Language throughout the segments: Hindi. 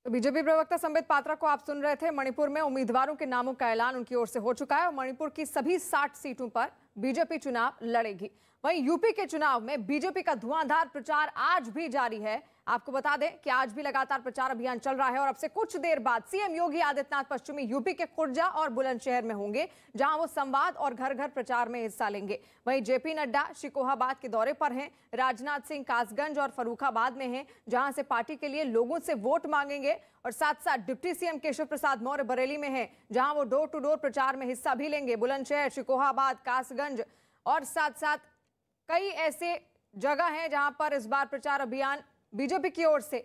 तो बीजेपी प्रवक्ता संबित पात्रा को आप सुन रहे थे। मणिपुर में उम्मीदवारों के नामों का ऐलान उनकी ओर से हो चुका है और मणिपुर की सभी 60 सीटों पर बीजेपी चुनाव लड़ेगी। वहीं यूपी के चुनाव में बीजेपी का धुआंधार प्रचार आज भी जारी है। आपको बता दें कि आज भी लगातार प्रचार अभियान चल रहा है और अब से कुछ देर बाद सीएम योगी आदित्यनाथ पश्चिमी यूपी के खुर्जा और बुलंदशहर में होंगे, जहां वो संवाद और घर घर प्रचार में हिस्सा लेंगे। वहीं जेपी नड्डा शिकोहाबाद के दौरे पर हैं, राजनाथ सिंह कासगंज और फर्रुखाबाद में हैं, जहां से पार्टी के लिए लोगों से वोट मांगेंगे और साथ साथ डिप्टी सीएम केशव प्रसाद मौर्य बरेली में हैं, जहां वो डोर टू डोर प्रचार में हिस्सा भी लेंगे। बुलंदशहर, शिकोहाबाद, कासगंज और साथ साथ कई ऐसे जगह हैं जहां पर इस बार प्रचार अभियान बीजेपी की ओर से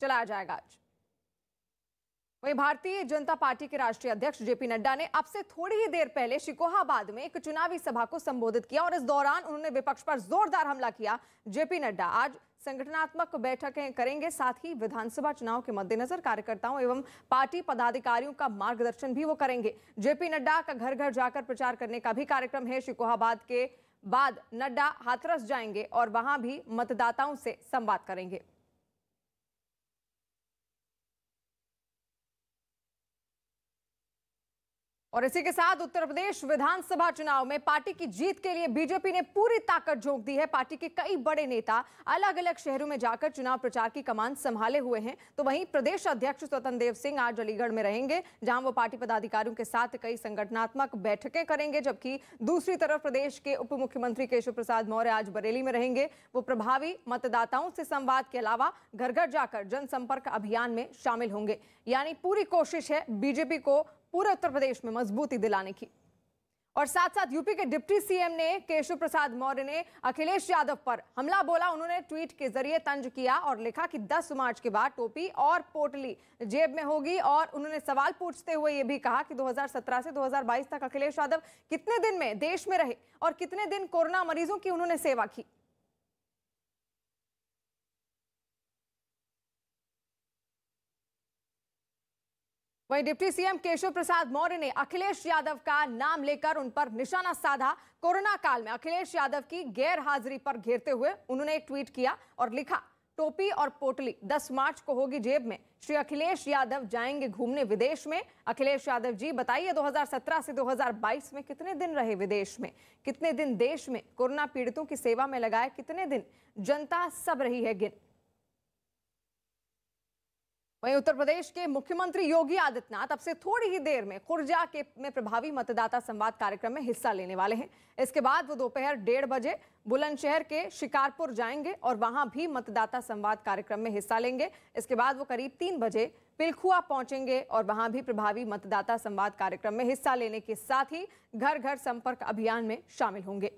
चलाया जाएगा। आज वहीं भारतीय जनता पार्टी के राष्ट्रीय अध्यक्ष जेपी नड्डा ने अब से थोड़ी ही देर पहले शिकोहाबाद में एक चुनावी सभा को संबोधित किया और इस दौरान उन्होंने विपक्ष पर जोरदार हमला किया। जेपी नड्डा आज संगठनात्मक बैठकें करेंगे, साथ ही विधानसभा चुनाव के मद्देनजर कार्यकर्ताओं एवं पार्टी पदाधिकारियों का मार्गदर्शन भी वो करेंगे। जेपी नड्डा का घर घर जाकर प्रचार करने का भी कार्यक्रम है। शिकोहाबाद के बाद नड्डा हाथरस जाएंगे और वहां भी मतदाताओं से संवाद करेंगे। और इसी के साथ उत्तर प्रदेश विधानसभा चुनाव में पार्टी की जीत के लिए बीजेपी ने पूरी ताकत झोंक दी है। पार्टी के कई बड़े नेता अलग अलग शहरों में जाकर चुनाव प्रचार की कमान संभाले हुए हैं। तो वहीं प्रदेश अध्यक्ष स्वतंत्र देव सिंह आज अलीगढ़ में रहेंगे, जहां वो पार्टी पदाधिकारियों के साथ कई संगठनात्मक बैठकें करेंगे, जबकि दूसरी तरफ प्रदेश के उप मुख्यमंत्री केशव प्रसाद मौर्य आज बरेली में रहेंगे। वो प्रभावी मतदाताओं से संवाद के अलावा घर घर जाकर जनसंपर्क अभियान में शामिल होंगे। यानी पूरी कोशिश है बीजेपी को पूरे उत्तर प्रदेश में मजबूती दिलाने की। और साथ साथ यूपी के डिप्टी सीएम ने केशव प्रसाद मौर्य ने अखिलेश यादव पर हमला बोला। उन्होंने ट्वीट के जरिए तंज किया और लिखा कि 10 मार्च के बाद टोपी और पोटली जेब में होगी। और उन्होंने सवाल पूछते हुए यह भी कहा कि 2017 से 2022 तक अखिलेश यादव कितने दिन में देश में रहे और कितने दिन कोरोना मरीजों की उन्होंने सेवा की। वहीं डिप्टी सीएम केशव प्रसाद मौर्य ने अखिलेश यादव का नाम लेकर उन पर निशाना साधा। कोरोना काल में अखिलेश यादव की गैर हाजिरी पर घेरते हुए उन्होंने एक ट्वीट किया और लिखा, टोपी और पोटली 10 मार्च को होगी जेब में। श्री अखिलेश यादव जाएंगे घूमने विदेश में। अखिलेश यादव जी बताइए 2017 से 2022 में कितने दिन रहे विदेश में, कितने दिन देश में कोरोना पीड़ितों की सेवा में लगाए, कितने दिन जनता सब रही है गिन। वहीं उत्तर प्रदेश के मुख्यमंत्री योगी आदित्यनाथ अब से थोड़ी ही देर में खुर्जा में प्रभावी मतदाता संवाद कार्यक्रम में हिस्सा लेने वाले हैं। इसके बाद वो दोपहर 1:30 बजे बुलंदशहर के शिकारपुर जाएंगे और वहां भी मतदाता संवाद कार्यक्रम में हिस्सा लेंगे। इसके बाद वो करीब 3 बजे पिलखुआ पहुंचेंगे और वहां भी प्रभावी मतदाता संवाद कार्यक्रम में हिस्सा लेने के साथ ही घर घर संपर्क अभियान में शामिल होंगे।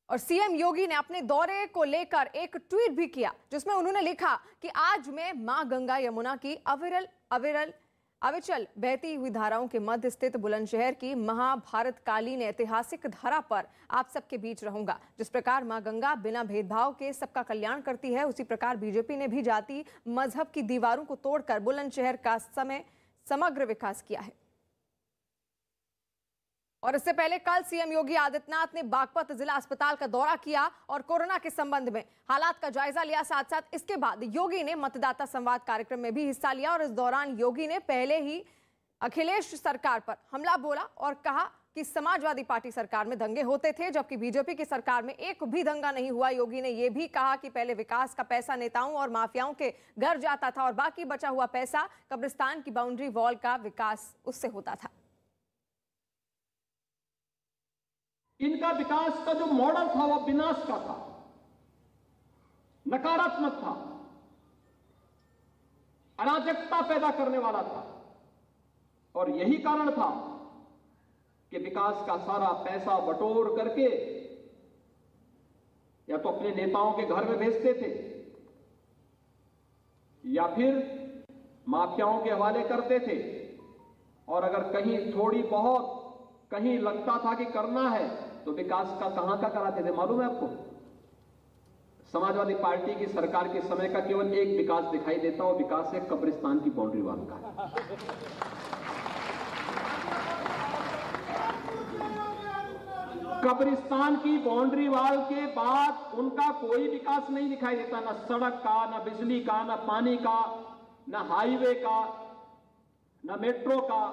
और सीएम योगी ने अपने दौरे को लेकर एक ट्वीट भी किया, जिसमें उन्होंने लिखा कि आज मैं मां गंगा यमुना की अविचल बहती हुई धाराओं के मध्य स्थित बुलंदशहर की महाभारतकालीन ऐतिहासिक धरा पर आप सबके बीच रहूंगा। जिस प्रकार मां गंगा बिना भेदभाव के सबका कल्याण करती है, उसी प्रकार बीजेपी ने भी जाति मजहब की दीवारों को तोड़कर बुलंदशहर का समग्र विकास किया है। और इससे पहले कल सीएम योगी आदित्यनाथ ने बागपत जिला अस्पताल का दौरा किया और कोरोना के संबंध में हालात का जायजा लिया। साथ साथ इसके बाद योगी ने मतदाता संवाद कार्यक्रम में भी हिस्सा लिया और इस दौरान योगी ने पहले ही अखिलेश सरकार पर हमला बोला और कहा कि समाजवादी पार्टी सरकार में दंगे होते थे, जबकि बीजेपी की सरकार में एक भी दंगा नहीं हुआ। योगी ने यह भी कहा कि पहले विकास का पैसा नेताओं और माफियाओं के घर जाता था और बाकी बचा हुआ पैसा कब्रिस्तान की बाउंड्री वॉल का विकास उससे होता था। इनका विकास का जो मॉडल था वह विनाश का था, नकारात्मक था, अराजकता पैदा करने वाला था। और यही कारण था कि विकास का सारा पैसा बटोर करके या तो अपने नेताओं के घर में भेजते थे या फिर माफियाओं के हवाले करते थे। और अगर कहीं थोड़ी बहुत कहीं लगता था कि करना है तो विकास का कहां का कराते थे मालूम है आपको? समाजवादी पार्टी की सरकार के समय का केवल एक विकास दिखाई देता, वो विकास है कब्रिस्तान की बाउंड्री वॉल का। कब्रिस्तान की बाउंड्री वॉल के बाद उनका कोई विकास नहीं दिखाई देता, ना सड़क का, ना बिजली का, ना पानी का, ना हाईवे का, ना मेट्रो का।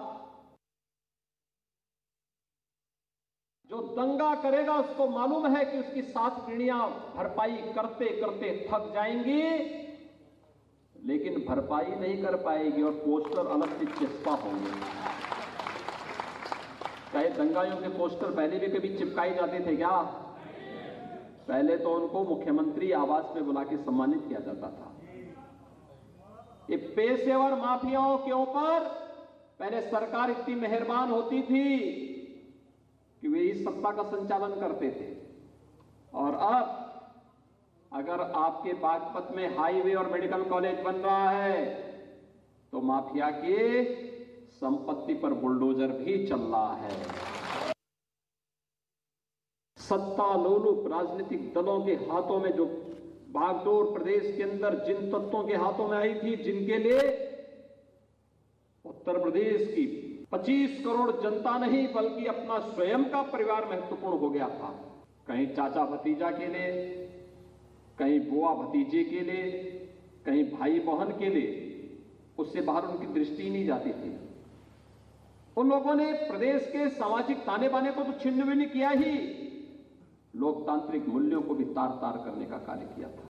जो दंगा करेगा उसको मालूम है कि उसकी 7 पीढ़ियां भरपाई करते करते थक जाएंगी, लेकिन भरपाई नहीं कर पाएगी और पोस्टर अलग से चिपका होंगे। चाहे दंगाइयों के पोस्टर पहले भी कभी चिपकाए जाते थे क्या? पहले तो उनको मुख्यमंत्री आवास में बुला के सम्मानित किया जाता था। ये पेशेवर माफियाओं के ऊपर पहले सरकार इतनी मेहरबान होती थी कि वे इस सत्ता का संचालन करते थे, और अब अगर आपके बागपत में हाईवे और मेडिकल कॉलेज बन रहा है तो माफिया के संपत्ति पर बुलडोजर भी चल रहा है। सत्ता लोलुप राजनीतिक दलों के हाथों में जो बागडोर प्रदेश के अंदर जिन तत्वों के हाथों में आई थी, जिनके लिए उत्तर प्रदेश की 25 करोड़ जनता नहीं बल्कि अपना स्वयं का परिवार महत्वपूर्ण हो गया था। कहीं चाचा भतीजा के लिए, कहीं बुआ भतीजे के लिए, कहीं भाई बहन के लिए, उससे बाहर उनकी दृष्टि नहीं जाती थी। उन लोगों ने प्रदेश के सामाजिक ताने बाने को तो छिन्न भी नहीं किया ही, लोकतांत्रिक मूल्यों को भी तार तार करने का कार्य किया था।